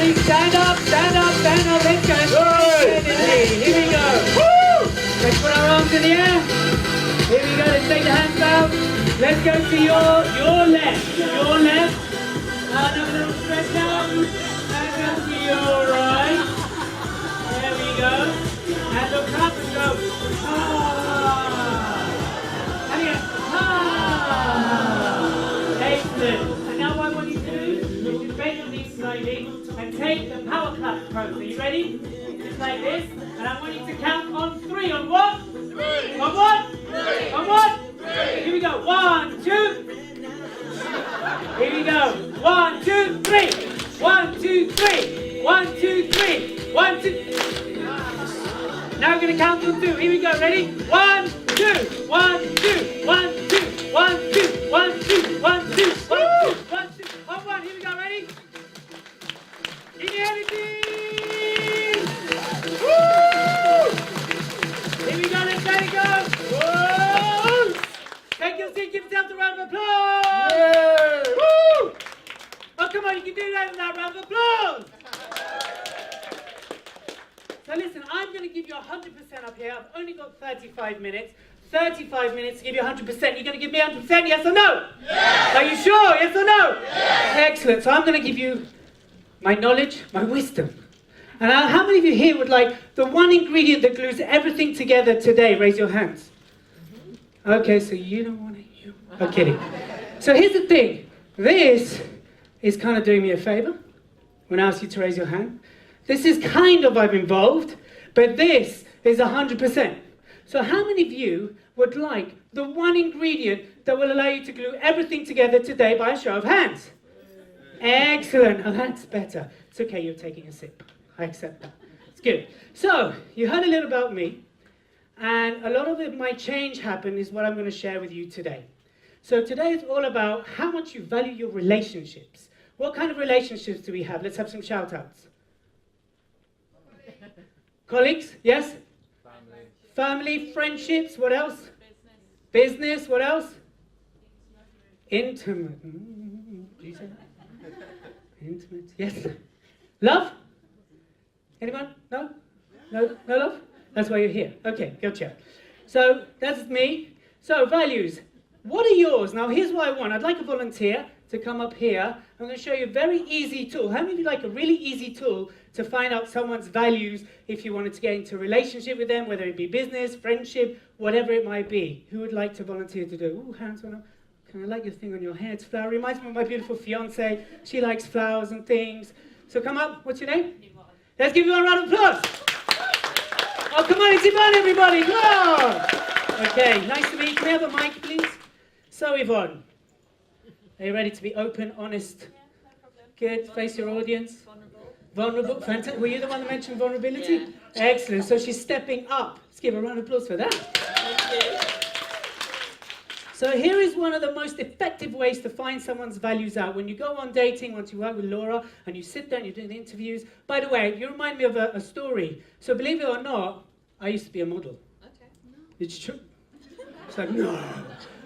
Everybody stand up, stand up, stand up. Let's go. Here we go. Woo! Let's put our arms in the air. Here we go. Let's take the hands out. Let's go to your left. Your left. Another little stretch out. And go to your right. There we go. And look up and go. Ah. And again. Ah. Excellent. And now what I want you to do is just bend your knees slightly and take the power clap pose. Are you ready? Just like this. And I want you to count on 3. On what? 3. On what? 3. On what? 3. Here we go. 1, 2. Here we go. 1, 2, 3. 1, 2, 3. 1, 2, 3. 1, 2. Now we're going to count on 2. Here we go. Ready? 1, 2. 1, 2. 1, 2. 1, 2. 1, 2. 1, 2. 1, 2. 1, 2. On 1. Here we go. Ready? In the energy. Woo! Here we go. Let's let it go. Whoa! Take your seat. Give yourself a round of applause. Yeah. Woo! Oh, come on. You can do that with that round of applause. So listen, I'm going to give you 100% up here. I've only got 35 minutes. 35 minutes to give you 100%. You're going to give me 100%, yes or no? Yes! Are you sure? Yes or no? Yes! Excellent. So I'm going to give you my knowledge, my wisdom. And how many of you here would like the one ingredient that glues everything together today? Raise your hands. Okay, so you don't want it. I'm kidding. So here's the thing. This is kind of doing me a favor when I ask you to raise your hand. This is kind of I'm involved, but this is 100%. So how many of you would like the one ingredient that will allow you to glue everything together today by a show of hands? Excellent. Oh, that's better. It's okay, you're taking a sip. I accept that. It's good. So, you heard a little about me, and a lot of my change happened is what I'm going to share with you today. So today is all about how much you value your relationships. What kind of relationships do we have? Let's have some shout-outs. Colleagues? Yes? Family, friendships, what else? Business, what else? Intimate. Do you say that? Intimate, yes. Love? Anyone? No? No love? That's why you're here. Okay, gotcha. So, that's me. So, values. What are yours? Now, here's what I want. I'd like a volunteer to come up here. I'm going to show you a very easy tool. How many of you like a really easy tool to find out someone's values if you wanted to get into a relationship with them, whether it be business, friendship, whatever it might be? Who would like to volunteer to do? Ooh, hands went up. Can I like your thing on your hair? It's flower. Reminds me of my beautiful fiance. She likes flowers and things. So come up. What's your name? Let's give you a round of applause. Oh, come on, it's Yvonne, everybody. Come on. Okay, nice to meet you. Can we have a mic, please? So, Yvonne, are you ready to be open, honest? Yeah, no problem. Good. Face your audience. Vulnerable. Fantastic. Were you the one that mentioned vulnerability? Yeah. Excellent. So she's stepping up. Let's give her a round of applause for that. Thank you. So here is one of the most effective ways to find someone's values out. When you go on dating, once you work with Laura, and you sit down, you're doing the interviews. By the way, you remind me of a story. So believe it or not, I used to be a model. Okay. No. It's true. It's like, no.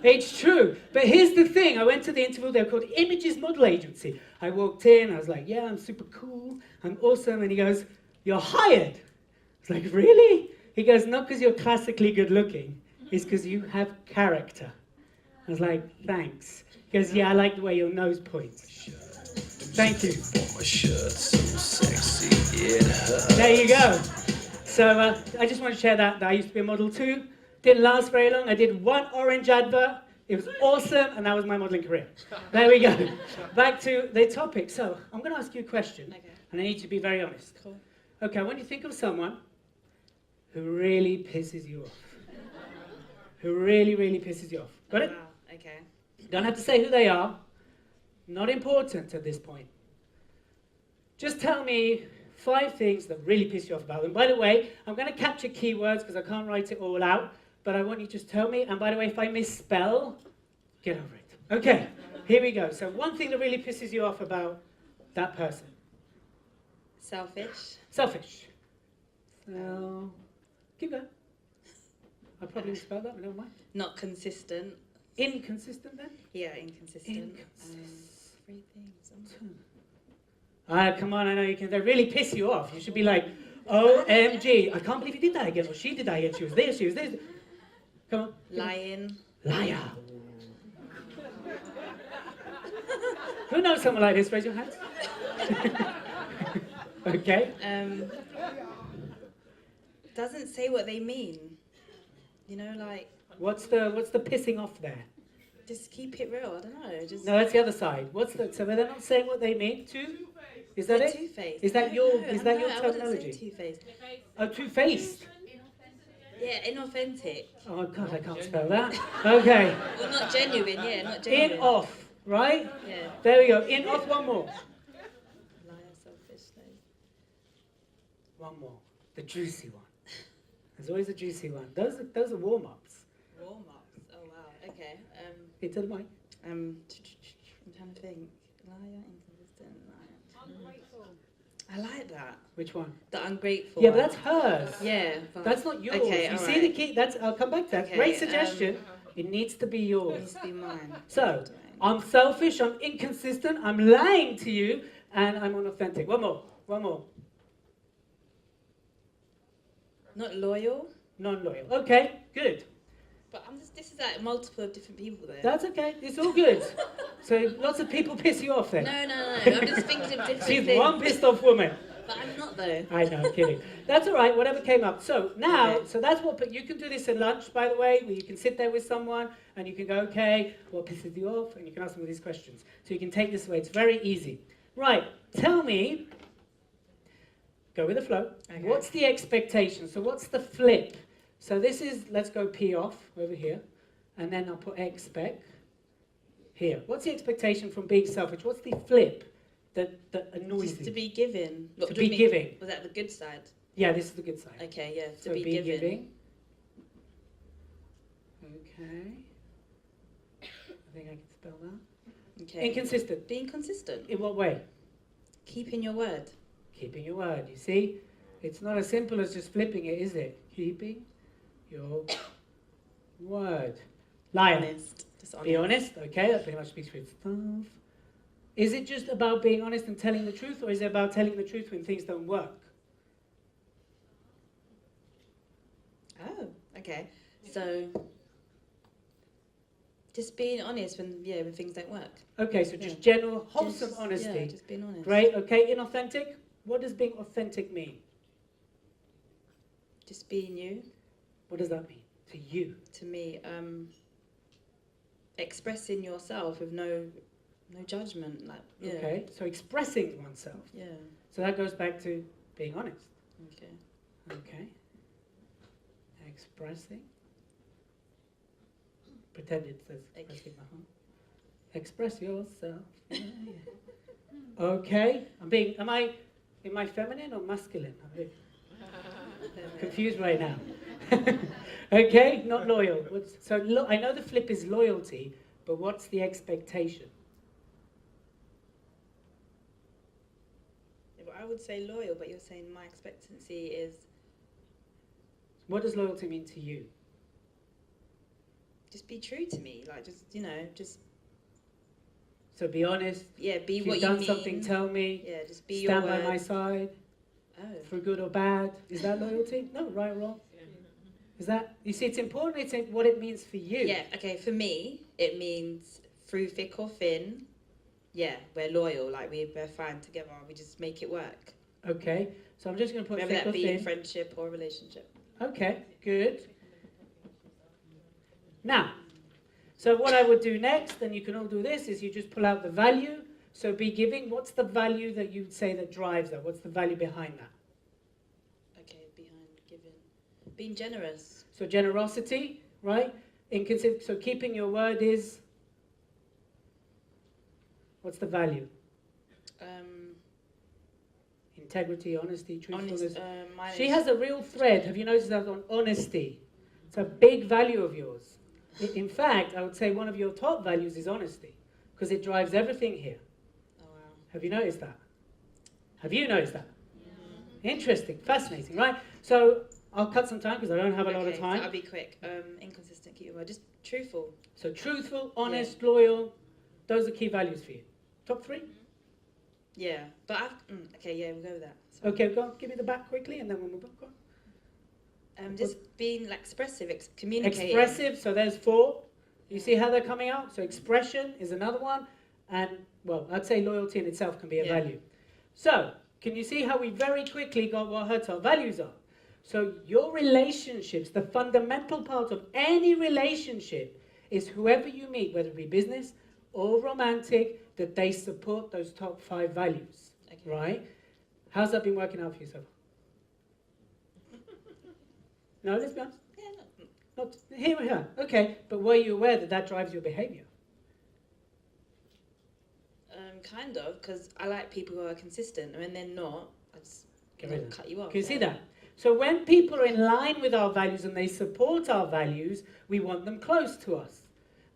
It's true. But here's the thing. I went to the interview. They're called Images Model Agency. I walked in. I was like, yeah, I'm super cool. I'm awesome. And he goes, you're hired. I was like, really? He goes, not because you're classically good looking. It's because you have character. I was like, thanks. He goes, yeah, I like the way your nose points. Thank you. There you go. So I just want to share that I used to be a model too. Didn't last very long. I did one orange advert. It was awesome, and that was my modeling career. There we go. Back to the topic. So I'm going to ask you a question, and I need you to be very honest. Cool. Okay, I want you to think of someone who really pisses you off. Who really, really pisses you off. Got it? Wow. Okay. Don't have to say who they are. Not important at this point. Just tell me 5 things that really piss you off about them. By the way, I'm going to capture keywords because I can't write it all out. But I want you to just tell me. And by the way, if I misspell, get over it. Okay, here we go. So one thing that really pisses you off about that person. Selfish. Selfish. So, keep going. I probably misspelled that, but never mind. Not consistent. Inconsistent then? Yeah, inconsistent. 3 things. Ah, come on, I know you can. They really piss you off. You should be like, OMG, I can't believe he did that again, or she did that again. She was this, she was this. Come on. Lying. Liar. Who knows someone like this? Raise your hands. Okay. Doesn't say what they mean. You know, like, What's the pissing off there? just keep it real. I don't know. Just No, that's the other side. So they're not saying what they mean. Is that it? Two-faced. Is that No, your no, is that no, your I wouldn't say terminology? two-faced. Oh, two-faced. Yeah, inauthentic. Oh God, I can't spell that. Okay. Well, not genuine. Yeah, not In genuine. off, right? Yeah. There we go. In off. One more. Liar, selfish. One more. The juicy one. There's always a juicy one. Those are warm-ups. Warm-ups. Oh wow. Okay. Into the mic. I'm trying to think. Liar, inconsistent, liar. I like that. Which one? The ungrateful. Yeah, but one. that's hers. Yeah. But That's not yours. Okay, You all see right. the key? I'll come back to that. Okay, Great suggestion. It needs to be It yours. needs to be mine. So, I'm selfish, I'm inconsistent, I'm lying to you, and I'm unauthentic. One more. Not loyal. Non-loyal. Okay, good. But this is like multiple of different people there. That's okay. It's all good. So lots of people piss you off then. No. I'm just thinking of different She's things. one pissed off woman. But I'm not though. I know, I'm kidding. That's all right, whatever came up. So now, Okay. so that's what, but you can do this at lunch, by the way, where you can sit there with someone and you can go, okay, what pisses you off? And you can ask them all these questions. So you can take this away. It's very easy. Right, tell me, go with the flow. Okay. What's the expectation? So what's the flip? So this is, let's go P off over here. And then I'll put expect here. What's the expectation from being selfish? What's the flip that annoys Just you? to be given. What To do you be mean? giving. Was that the good side? Yeah, this is the good side. Okay, yeah. To So be given. Okay. I think I can spell that. Okay. Inconsistent. Being consistent. In what way? Keeping your word. Keeping your word. You see? It's not as simple as just flipping it, is it? Keeping your word. Liar. Honest. Just honest. Be honest. Okay, that pretty much speaks for itself. Is it just about being honest and telling the truth, or is it about telling the truth when things don't work? Oh, okay. So just being honest when things don't work. Okay, so just general, wholesome Just- honesty. Yeah, just being honest. Great. Okay, inauthentic. What does being authentic mean? Just being you. What does that mean to you? To me, expressing yourself with no judgment. Like yeah. Okay, so expressing oneself. Yeah. So that goes back to being honest. Okay. Okay. Expressing. Pretend it says expressing my heart. Express yourself. Yeah, yeah. Okay. Am I feminine or masculine? I'm a bit confused right now. Okay, not loyal. I know the flip is loyalty, but what's the expectation? I would say loyal, but you're saying my expectancy is What does loyalty mean to you? just be true to me. Like just So be honest. yeah, be If what you've you done mean. something, tell me. Yeah, just be Stand your by word. my side, Oh. for good or bad. Is that loyalty? No, right or wrong? Is that, you see, it's important, it's what it means for you. Yeah, okay, for me, it means through thick or thin, yeah, we're loyal, like we're fine together, we just make it work. Okay, so I'm just going to put Whether thick that or be thin. friendship or relationship. Okay, good. Now, so what I would do next, and you can all do this, is you just pull out the value. So be giving, what's the value that you'd say that drives that? What's the value behind that? Okay, behind giving. Being generous. So generosity, right? So keeping your word is, what's the value? Integrity, honesty, truthfulness. Mine She is- has a real thread. Have you noticed that on honesty? It's a big value of yours. In fact, I would say one of your top values is honesty, because it drives everything here. Oh, wow. Have you noticed that? Have you noticed that? Interesting, fascinating, right? So I'll cut some time because I don't have a lot of So time. I'll be quick. Inconsistent, keep your word. Just truthful. So truthful, honest, loyal, those are key values for you. Top three? Yeah, but okay, yeah, we'll go with that. Sorry. Okay, go on, give me the back quickly and then we'll move on. Go on. Just being like expressive, communicating. Expressive, so there's 4. You see how they're coming out? So expression is another one. And, well, I'd say loyalty in itself can be a value. So, can you see how we very quickly got what our values are? So your relationships, the fundamental part of any relationship is whoever you meet, whether it be business or romantic, that they support those top 5 values, right? How's that been working out for you so far? No, let's be honest. Yeah, Not here we are. Okay, but were you aware that that drives your behaviour? Kind of, because I like people who are consistent, and when they're not, I just cut you off. Can you see that? So when people are in line with our values and they support our values, we want them close to us.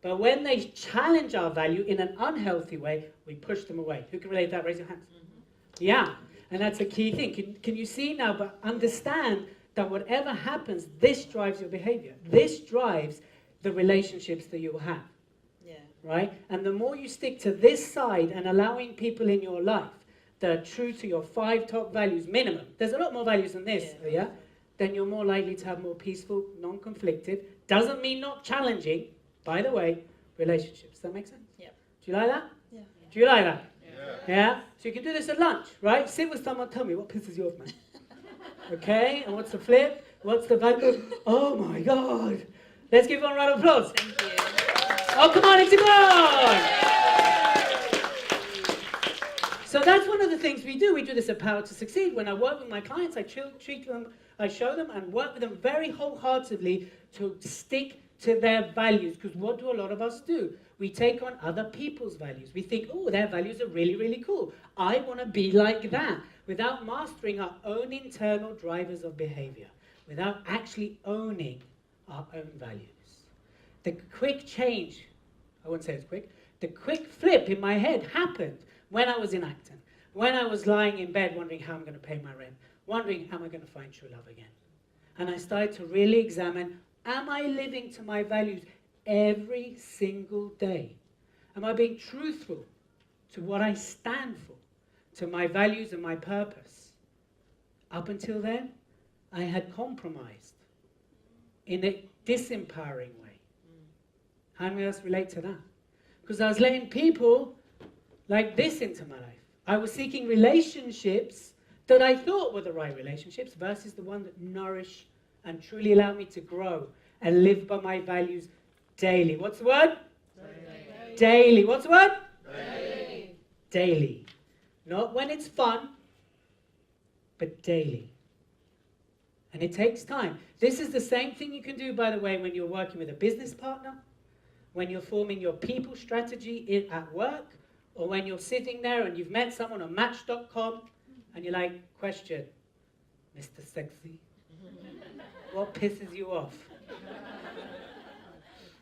But when they challenge our value in an unhealthy way, we push them away. Who can relate to that? Raise your hands. Yeah, and that's a key thing. Can you see now, but understand that whatever happens, this drives your behavior. This drives the relationships that you will have. Yeah. Right? And the more you stick to this side and allowing people in your life that are true to your 5 top values, minimum, there's a lot more values than this, yeah? Then you're more likely to have more peaceful, non-conflicted, doesn't mean not challenging, by the way, relationships. Does that make sense? Yeah. Do you like that? Yeah. Do you like that? Yeah. Yeah? So you can do this at lunch, right? Sit with someone, tell me, what pisses you off, man? Okay, and what's the flip? What's the value? Oh my God. Let's give one a round of applause. Thank you. Oh, come on, it's on! So that's one of the things we do. We do this at Power to Succeed. When I work with my clients, I treat them, I show them and work with them very wholeheartedly to stick to their values. Because what do a lot of us do? We take on other people's values. We think, oh, their values are really, really cool. I want to be like that. Without mastering our own internal drivers of behavior. Without actually owning our own values. The quick change, I won't say it's quick, the quick flip in my head happened when I was in Acton, when I was lying in bed wondering how I'm going to pay my rent, wondering how am I going to find true love again. And I started to really examine, am I living to my values every single day? Am I being truthful to what I stand for, to my values and my purpose? Up until then, I had compromised in a disempowering way. How many of us relate to that? Because I was letting people like this into my life. I was seeking relationships that I thought were the right relationships versus the one that nourish and truly allow me to grow and live by my values daily. What's the word? Daily. Daily. What's the word? Daily. Daily. Not when it's fun, but daily. And it takes time. This is the same thing you can do, by the way, when you're working with a business partner, when you're forming your people strategy at work, or when you're sitting there and you've met someone on Match.com and you're like, question, Mr. Sexy, what pisses you off?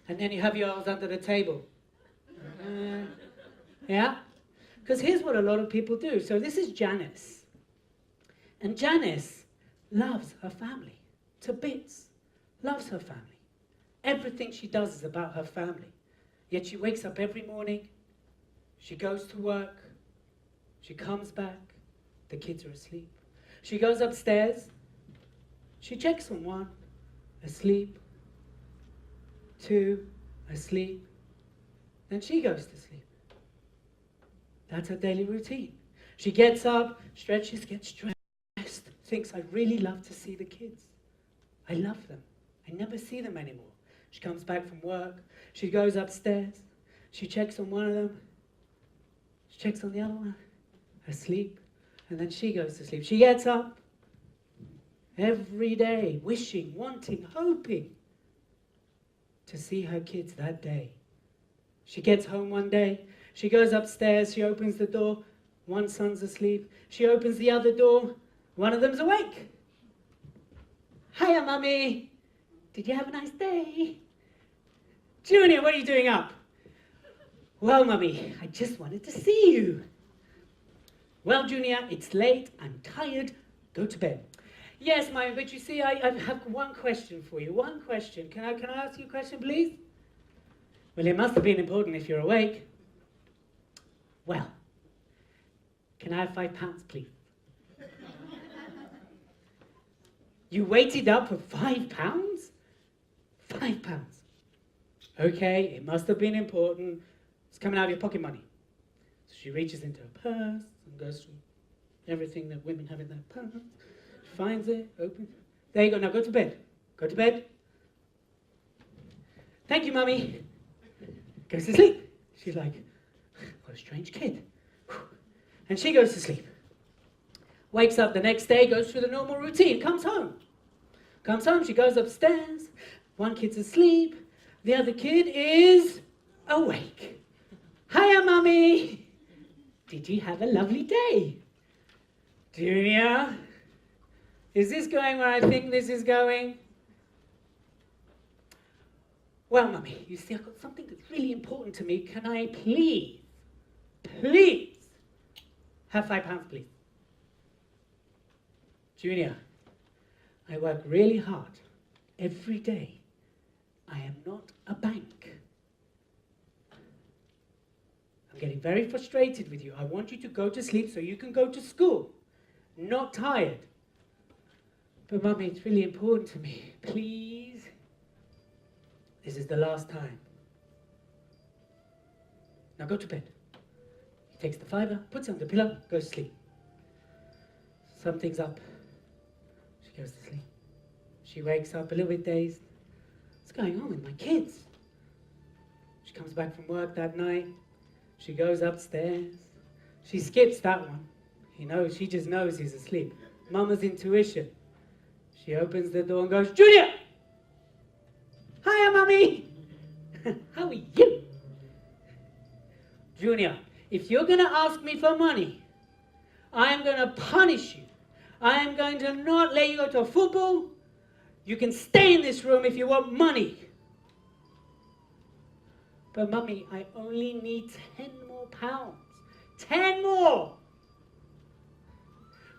And then you have yours under the table. Yeah? Because here's what a lot of people do. So this is Janice. And Janice loves her family to bits. Loves her family. Everything she does is about her family. Yet she wakes up every morning, she goes to work, she comes back, the kids are asleep. She goes upstairs, she checks on 1, asleep, 2, asleep, then she goes to sleep. That's her daily routine. She gets up, stretches, gets dressed, thinks, I really love to see the kids. I love them. I never see them anymore. She comes back from work, she goes upstairs, she checks on one of them, she checks on the other one, asleep, and then she goes to sleep. She gets up every day, wishing, wanting, hoping to see her kids that day. She gets home one day, she goes upstairs, she opens the door, one son's asleep, she opens the other door, one of them's awake. Hiya, Mummy. Did you have a nice day? Junior, what are you doing up? Well, Mummy, I just wanted to see you. Well, Junior, it's late, I'm tired, go to bed. Yes, Mummy, but you see, I have one question for you, one question. Can I ask you a question, please? Well, it must have been important if you're awake. Well, Can I have £5, please? You waited up for £5? £5. Okay, it must have been important. It's coming out of your pocket money. So she reaches into her purse and goes through everything that women have in their purse. She finds it, opens it. There you go, now go to bed. Go to bed. Thank you, Mummy. Goes to sleep. She's like, what a strange kid. And she goes to sleep. Wakes up the next day, goes through the normal routine, comes home. Comes home, she goes upstairs. One kid's asleep. The other kid is awake. Hiya, Mummy. Did you have a lovely day? Junior, is this going where I think this is going? Well, Mummy, you see, I've got something that's really important to me. Can I please have £5, please? Junior, I work really hard every day. I am not a bank. I'm getting very frustrated with you. I want you to go to sleep so you can go to school. Not tired. But Mummy, it's really important to me. Please. This is the last time. Now go to bed. He takes the £5, puts it on the pillow, goes to sleep. Something's up. She goes to sleep. She wakes up a little bit dazed. What's going on with my kids? She comes back from work that night. She goes upstairs. She skips that one. She just knows he's asleep. Mama's intuition. She opens the door and goes, Junior! Hiya, Mummy! How are you? Junior, if you're going to ask me for money, I am going to punish you. I am going to not let you go to football. You can stay in this room if you want money. But Mummy, I only need 10 more pounds. 10 more!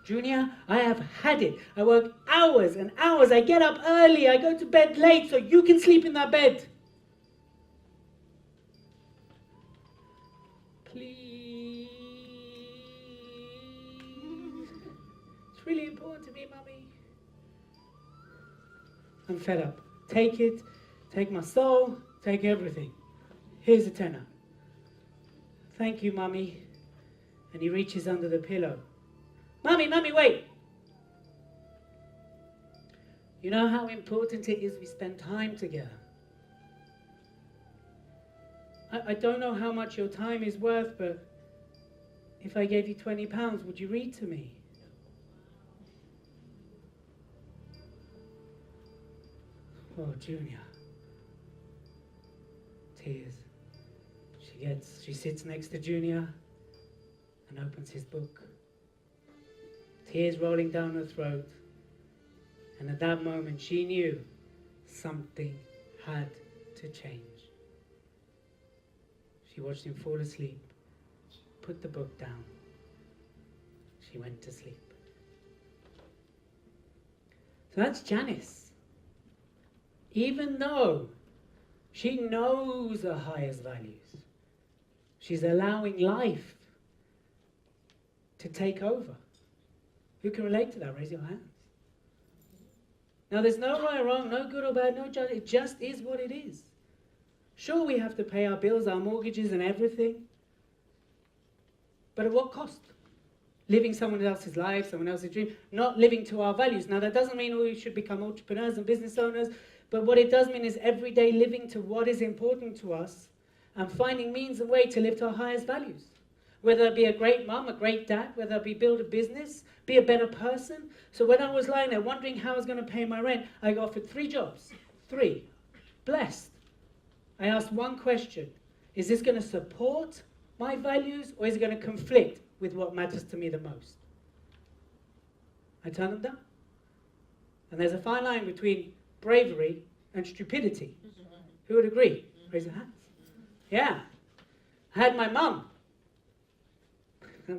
Junior, I have had it. I work hours and hours. I get up early. I go to bed late so you can sleep in that bed. Please. It's really important to me, Mummy. I'm fed up. Take it. Take my soul. Take everything. Here's a tenner. Thank you, Mummy. And he reaches under the pillow. Mummy, wait. You know how important it is we spend time together. I don't know how much your time is worth, but if I gave you £20, would you read to me? Oh, Junior. Tears. She sits next to Junior and opens his book. Tears rolling down her throat. And at that moment, she knew something had to change. She watched him fall asleep, put the book down. She went to sleep. So that's Janice. Even though she knows her highest values, she's allowing life to take over. Who can relate to that? Raise your hands. Now, there's no right or wrong, no good or bad, no judge. It just is what it is. Sure, we have to pay our bills, our mortgages and everything. But at what cost? Living someone else's life, someone else's dream, not living to our values. Now, that doesn't mean we should become entrepreneurs and business owners, but what it does mean is every day living to what is important to us and finding means and way to live to our highest values. Whether it be a great mum, a great dad, whether it be build a business, be a better person. So when I was lying there wondering how I was going to pay my rent, I got offered 3 jobs. 3. Blessed. I asked one question. Is this going to support my values or is it going to conflict with what matters to me the most? I turned them down. And there's a fine line between bravery and stupidity. Who would agree? Raise your hands. Yeah. I had my mum.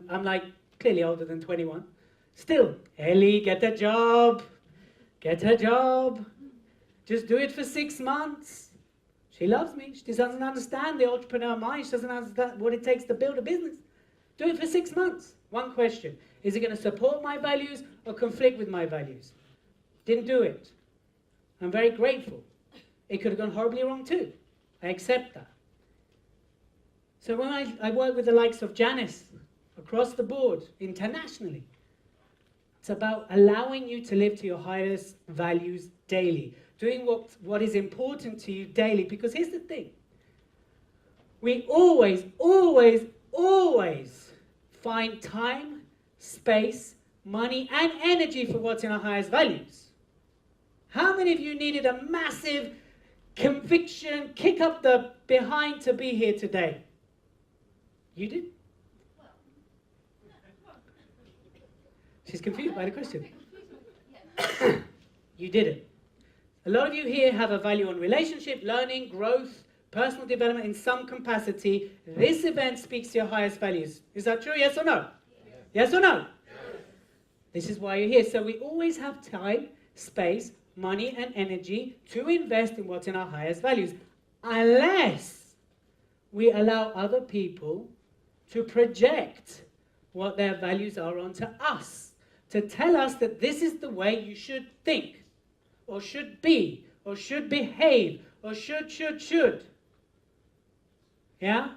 I'm like clearly older than 21. Still, Ellie, get a job. Get a job. Just do it for 6 months. She loves me. She doesn't understand the entrepreneur mind. She doesn't understand what it takes to build a business. Do it for 6 months. One question. Is it going to support my values or conflict with my values? Didn't do it. I'm very grateful. It could have gone horribly wrong too. I accept that. So when I work with the likes of Janice, across the board, internationally, it's about allowing you to live to your highest values daily. Doing what is important to you daily. Because here's the thing. We always, always, always find time, space, money, and energy for what's in our highest values. How many of you needed a massive conviction, kick up the behind to be here today? You did? She's confused by the question. You didn't. A lot of you here have a value on relationship, learning, growth, personal development in some capacity. This event speaks to your highest values. Is that true? Yes or no? Yes or no? Yes. This is why you're here. So we always have time, space, money, and energy to invest in what's in our highest values. Unless we allow other people to project what their values are onto us. To tell us that this is the way you should think, or should be, or should behave, or should. Yeah?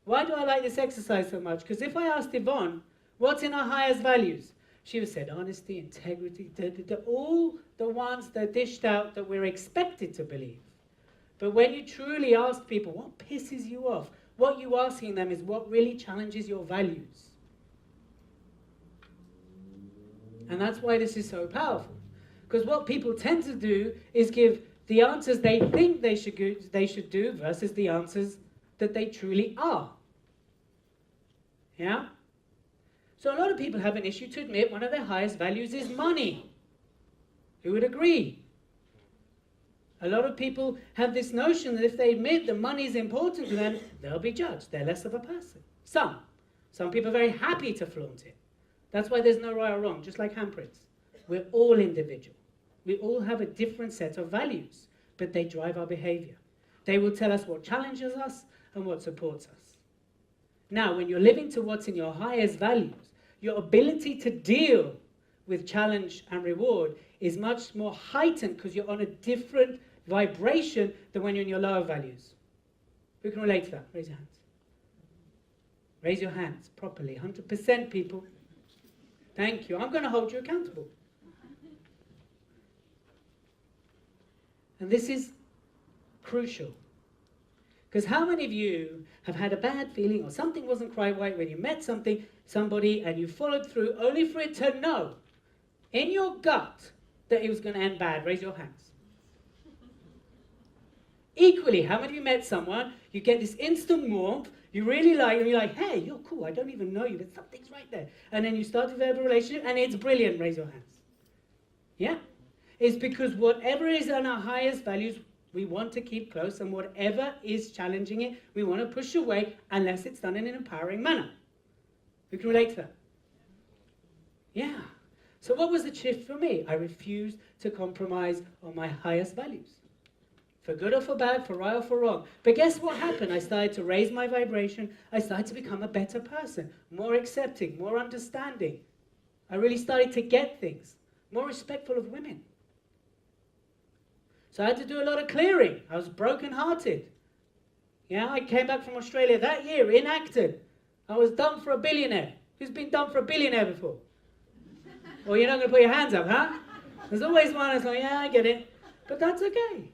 Why do I like this exercise so much? Because if I asked Yvonne, what's in our highest values? She would have said honesty, integrity, all the ones that are dished out that we're expected to believe. But when you truly ask people, what pisses you off? What you're asking them is what really challenges your values. And that's why this is so powerful. Because what people tend to do is give the answers they think they should do versus the answers that they truly are. Yeah? So a lot of people have an issue to admit one of their highest values is money. Who would agree? A lot of people have this notion that if they admit that money is important to them, they'll be judged. They're less of a person. Some people are very happy to flaunt it. That's why there's no right or wrong, just like handprints. We're all individual. We all have a different set of values, but they drive our behavior. They will tell us what challenges us and what supports us. Now, when you're living to what's in your highest values, your ability to deal with challenge and reward is much more heightened because you're on a different vibration than when you're in your lower values. Who can relate to that? Raise your hands. Raise your hands properly. 100% people. Thank you. I'm going to hold you accountable. And this is crucial. Because how many of you have had a bad feeling or something wasn't quite right when you met somebody and you followed through only for it to know in your gut that it was going to end bad? Raise your hands. Equally, how many of you met someone, you get this instant warmth, you really like, and you're like, hey, you're cool, I don't even know you, but something's right there. And then you start to develop a relationship, and it's brilliant. Raise your hands. Yeah? It's because whatever is on our highest values, we want to keep close, and whatever is challenging it, we want to push away unless it's done in an empowering manner. Who can relate to that? Yeah. So what was the shift for me? I refused to compromise on my highest values. For good or for bad, for right or for wrong. But guess what happened? I started to raise my vibration. I started to become a better person. More accepting, more understanding. I really started to get things. More respectful of women. So I had to do a lot of clearing. I was broken-hearted. Yeah, I came back from Australia that year, inactive. I was done for a billionaire. Who's been done for a billionaire before? Well, you're not going to put your hands up, huh? There's always one that's like, yeah, I get it. But that's okay.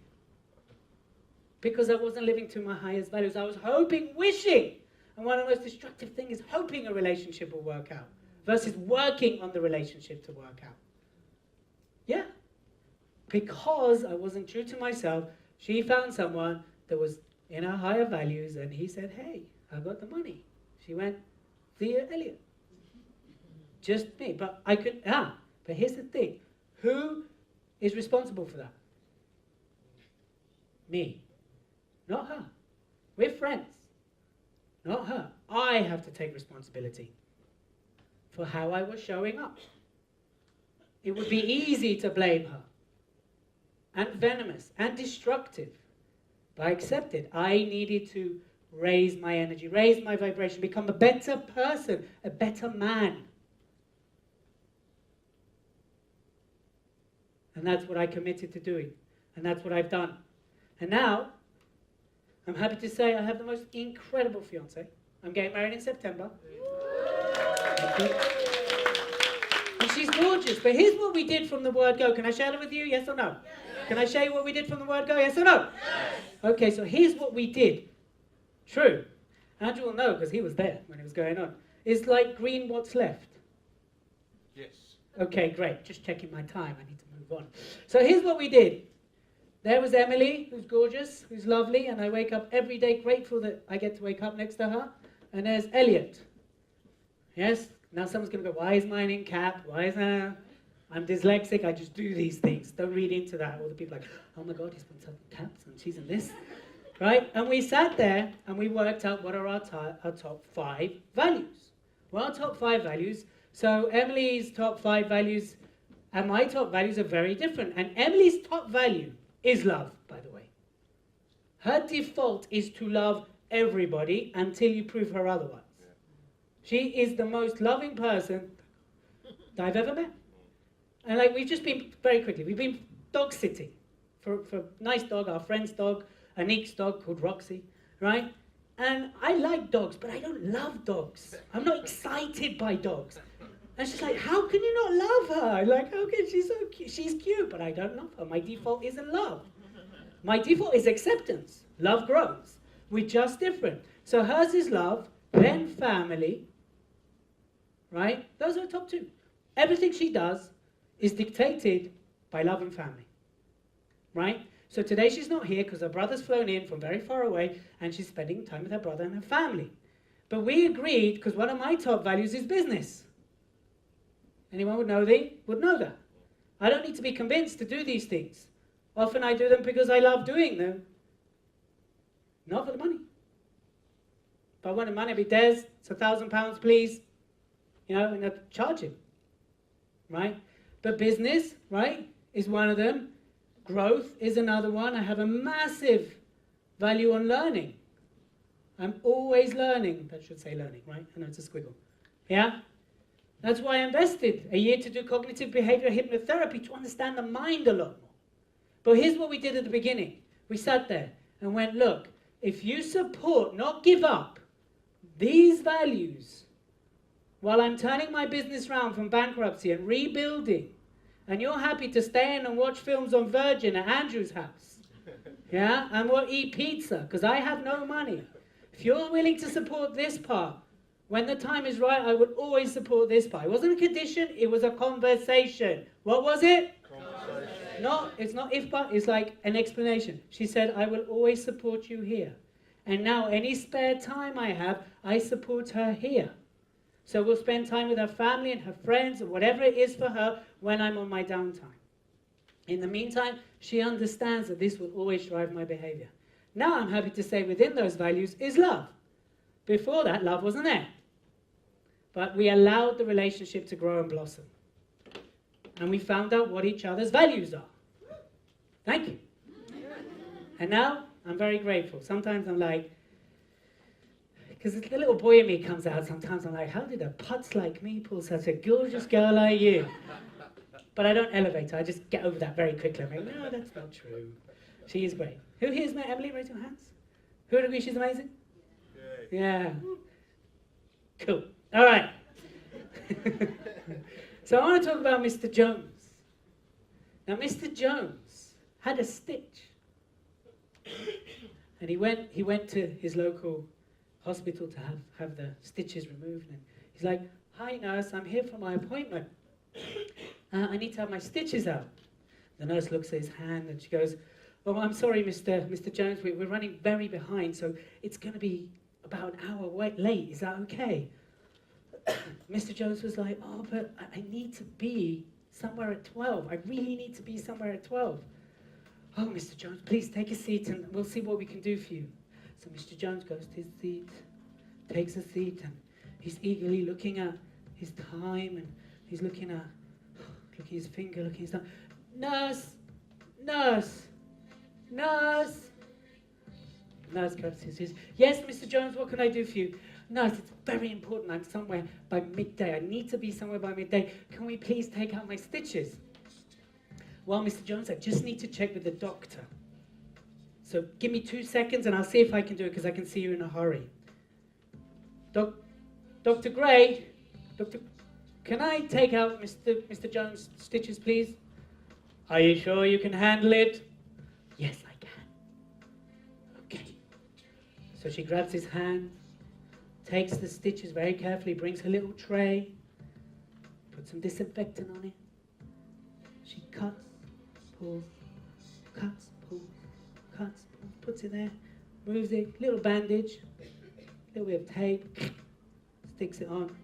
Because I wasn't living to my highest values. I was hoping, wishing. And one of the most destructive things is hoping a relationship will work out versus working on the relationship to work out. Yeah. Because I wasn't true to myself, she found someone that was in her higher values, and he said, hey, I got the money. She went, via Elliot. Just me. But I could, but here's the thing. Who is responsible for that? Me. Not her. We're friends. Not her. I have to take responsibility for how I was showing up. It would be easy to blame her. And venomous and destructive. But I accepted. I needed to raise my energy, raise my vibration, become a better person, a better man. And that's what I committed to doing. And that's what I've done. And now, I'm happy to say I have the most incredible fiancée. I'm getting married in September. And she's gorgeous. But here's what we did from the word go. Can I share it with you? Yes or no? Yes. Can I show you what we did from the word go? Yes or no? Yes. Okay, so here's what we did. True. Andrew will know because he was there when it was going on. Is like green what's left? Yes. Okay, great. Just checking my time. I need to move on. So here's what we did. There was Emily, who's gorgeous, who's lovely, and I wake up every day grateful that I get to wake up next to her. And there's Elliot. Yes? Now someone's going to go, why is mine in cap? Why is that? I'm dyslexic. I just do these things. Don't read into that. All the people are like, oh my God, he's put some caps and she's in this. Right? And we sat there and we worked out what are our top 5 values. Well, our top 5 values. So Emily's top 5 values and my top values are very different. And Emily's top value is love, by the way. Her default is to love everybody until you prove her otherwise. Yeah. She is the most loving person that I've ever met. And like we've just been, very quickly, we've been dog sitting for nice dog, our friend's dog, Anik's dog called Roxy, right? And I like dogs, but I don't love dogs. I'm not excited by dogs. And she's like, how can you not love her? Like, how can she's so cute? She's cute, but I don't love her. My default isn't love. My default is acceptance. Love grows. We're just different. So hers is love, then family, right? Those are the top 2. Everything she does is dictated by love and family, right? So today she's not here because her brother's flown in from very far away and she's spending time with her brother and her family. But we agreed, because one of my top values is business. Anyone would know that. I don't need to be convinced to do these things. Often I do them because I love doing them. Not for the money. If I wanted money, I'd be Des, it's £1,000, please. You know, and I'd charge him. Right? But business, right, is one of them. Growth is another one. I have a massive value on learning. I'm always learning. That should say learning, right? I know it's a squiggle. Yeah? That's why I invested a year to do cognitive behavioral hypnotherapy to understand the mind a lot more. But here's what we did at the beginning. We sat there and went, look, if you support, not give up, these values, while I'm turning my business around from bankruptcy and rebuilding, and you're happy to stay in and watch films on Virgin at Andrew's house, yeah, and we'll eat pizza, because I have no money. If you're willing to support this part, when the time is right, I would always support this part. It wasn't a condition, it was a conversation. What was it? Conversation. It's not if but, it's like an explanation. She said, I will always support you here. And now any spare time I have, I support her here. So we'll spend time with her family and her friends and whatever it is for her when I'm on my downtime. In the meantime, she understands that this will always drive my behavior. Now I'm happy to say within those values is love. Before that, love wasn't there. But we allowed the relationship to grow and blossom. And we found out what each other's values are. Thank you. And now, I'm very grateful. Sometimes I'm like, because the little boy in me comes out, sometimes I'm like, how did a putz like me pull such a gorgeous girl like you? But I don't elevate her, I just get over that very quickly. I'm like, no, that's not true. She is great. Who here's met Emily? Raise your hands. Who would agree she's amazing? Yeah. Cool. All right. So I want to talk about Mr. Jones. Now, Mr. Jones had a stitch. And he went to his local hospital to have the stitches removed. And he's like, hi, nurse, I'm here for my appointment. I need to have my stitches out. The nurse looks at his hand and she goes, oh, I'm sorry, Mr. Jones, we're running very behind, so it's going to be about an hour late. Is that okay? Mr. Jones was like, oh, but I need to be somewhere at 12. I really need to be somewhere at 12. Oh, Mr. Jones, please take a seat and we'll see what we can do for you. So Mr. Jones goes to his seat, takes a seat, and he's eagerly looking at his time, and he's looking at his finger, looking at his thumb. Nurse! Nurse! Nurse! Nurse comes and says, yes, Mr. Jones, what can I do for you? Nurse, it's very important. I'm somewhere by midday. I need to be somewhere by midday. Can we please take out my stitches? Well, Mr. Jones, I just need to check with the doctor. So give me 2 seconds and I'll see if I can do it because I can see you in a hurry. Dr. Gray, can I take out Mr. Jones' stitches, please? Are you sure you can handle it? Yes, I can. Okay. So she grabs his hand, takes the stitches very carefully, brings her little tray, puts some disinfectant on it. She cuts, pulls, cuts, pulls, cuts, pulls, puts it there, moves it, little bandage, little bit of tape, sticks it on.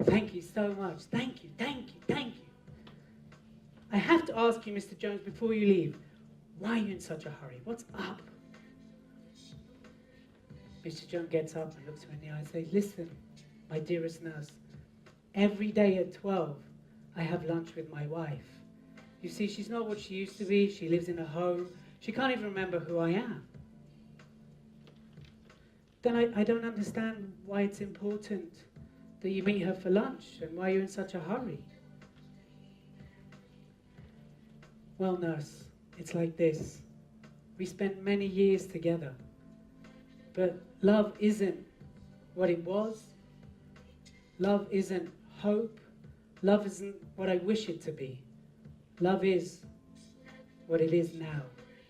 Thank you so much. Thank you, thank you, thank you. I have to ask you, Mr. Jones, before you leave, why are you in such a hurry? What's up? Mr. Jones gets up and looks her in the eye and says, listen, my dearest nurse, every day at 12, I have lunch with my wife. You see, she's not what she used to be. She lives in a home. She can't even remember who I am. Then I don't understand why it's important that you meet her for lunch and why you're in such a hurry. Well, nurse, it's like this. We spent many years together, but love isn't what it was. Love isn't hope. Love isn't what I wish it to be. Love is what it is now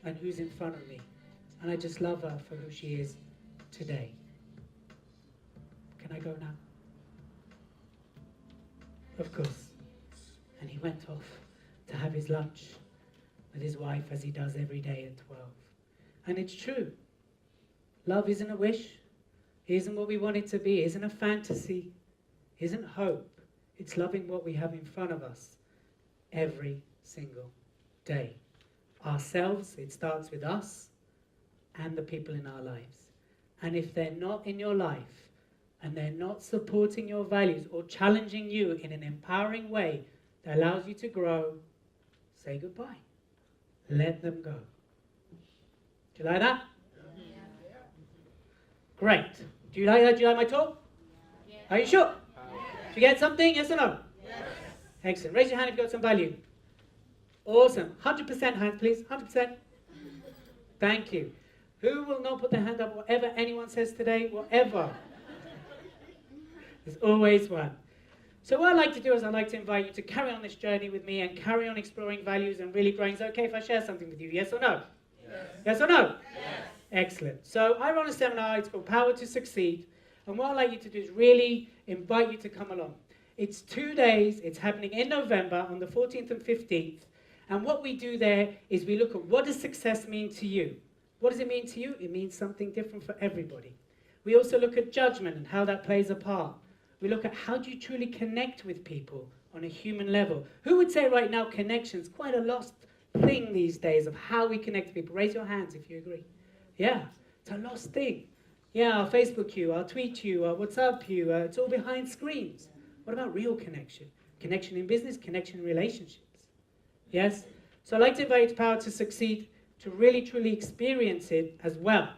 and who's in front of me. And I just love her for who she is today. Can I go now? Of course. And he went off to have his lunch with his wife as he does every day at 12. And it's true. Love isn't a wish. It isn't what we want it to be. It isn't a fantasy. It isn't hope. It's loving what we have in front of us every single day. Ourselves, it starts with us and the people in our lives. And if they're not in your life and they're not supporting your values or challenging you in an empowering way that allows you to grow, say goodbye. Let them go. Do you like that? Yeah. Great. Do you like that? Do you like my talk? Yeah. Are you sure? Did you get something? Yes or no? Yes. Excellent. Raise your hand if you got some value. Awesome. 100% hands, please. 100%. Thank you. Who will not put their hand up, whatever anyone says today? Whatever. There's always one. So what I'd like to do is I'd like to invite you to carry on this journey with me and carry on exploring values and really growing. Is it okay if I share something with you? Yes or no? Yes. Yes or no? Yes. Excellent. So I run a seminar. It's called Power to Succeed. And what I'd like you to do is really invite you to come along. It's 2 days. It's happening in November on the 14th and 15th. And what we do there is we look at what does success mean to you? What does it mean to you? It means something different for everybody. We also look at judgment and how that plays a part. We look at how do you truly connect with people on a human level. Who would say right now connection's quite a lost thing these days of how we connect to people? Raise your hands if you agree. Yeah, it's a lost thing. Yeah, I'll Facebook you, I'll tweet you, I'll WhatsApp you. It's all behind screens. What about real connection? Connection in business, connection in relationships. Yes? So I'd like to invite you to Power to Succeed to really truly experience it as well.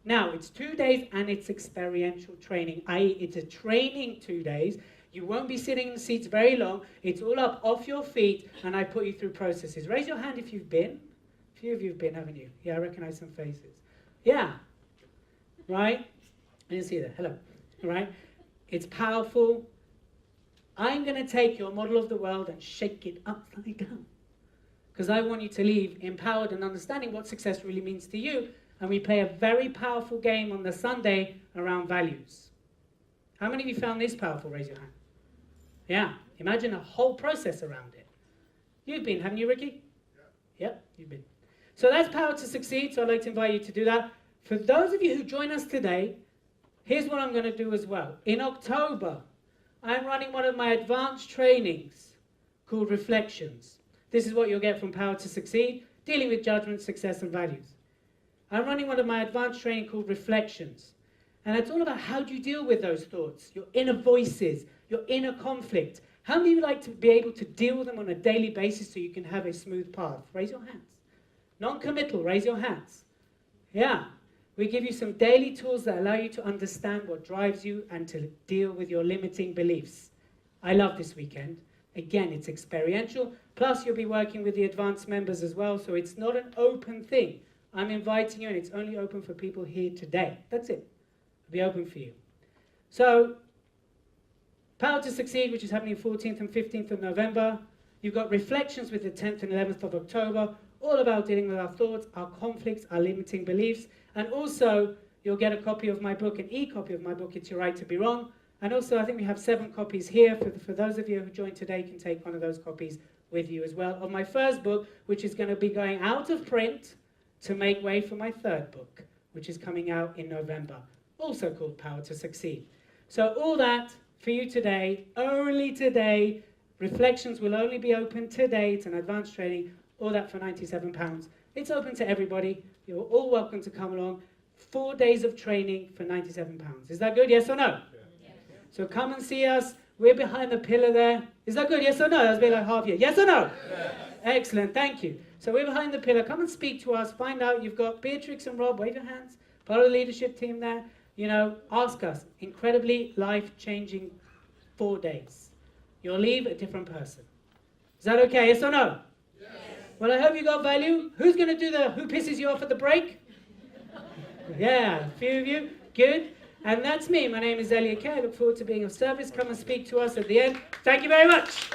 Now, it's 2 days and it's experiential training, i.e. it's a training 2 days. You won't be sitting in the seats very long. It's all up off your feet and I put you through processes. Raise your hand if you've been. A few of you have been, haven't you? Yeah, I recognize some faces. Yeah. Right? I didn't see that. Hello. Right? It's powerful. I'm going to take your model of the world and shake it upside down. Because I want you to leave empowered and understanding what success really means to you. And we play a very powerful game on the Sunday around values. How many of you found this powerful? Raise your hand. Yeah. Imagine a whole process around it. You've been, haven't you, Ricky? Yeah. Yep, you've been. So that's Power to Succeed. So I'd like to invite you to do that. For those of you who join us today, here's what I'm going to do as well. In October, I'm running one of my advanced trainings called Reflections. This is what you'll get from Power to Succeed, dealing with judgment, success, and values. I'm running one of my advanced training called Reflections. And it's all about how do you deal with those thoughts, your inner voices, your inner conflict. How many of you like to be able to deal with them on a daily basis so you can have a smooth path? Raise your hands. Non-committal, raise your hands. Yeah. We give you some daily tools that allow you to understand what drives you and to deal with your limiting beliefs. I love this weekend. Again, it's experiential. Plus, you'll be working with the advanced members as well, so it's not an open thing. I'm inviting you, and it's only open for people here today. That's it. It'll be open for you. So, Power to Succeed, which is happening 14th and 15th of November. You've got Reflections with the 10th and 11th of October, all about dealing with our thoughts, our conflicts, our limiting beliefs. And also, you'll get a copy of my book, an e-copy of my book, It's Your Right to Be Wrong. And also, I think we have 7 copies here. For those of you who joined today, you can take one of those copies with you as well, of my first book, which is going to be going out of print to make way for my third book, which is coming out in November, also called Power to Succeed. So all that for you today, only today. Reflections will only be open today. It's an advanced training, all that for £97. It's open to everybody. You're all welcome to come along. 4 days of training for £97. Is that good, yes or no? Yeah. So come and see us. We're behind the pillar there. Is that good, yes or no? That's been like half year. Yes or no? Yeah. Excellent, thank you. So we're behind the pillar. Come and speak to us. Find out. You've got Beatrix and Rob. Wave your hands. Part of the leadership team there. You know, ask us. Incredibly life-changing 4 days. You'll leave a different person. Is that okay? Yes or no? Yes. Well, I hope you got value. Who's going to do the who pisses you off at the break? Yeah, a few of you. Good. And that's me. My name is Elliot Kay. I look forward to being of service. Come and speak to us at the end. Thank you very much.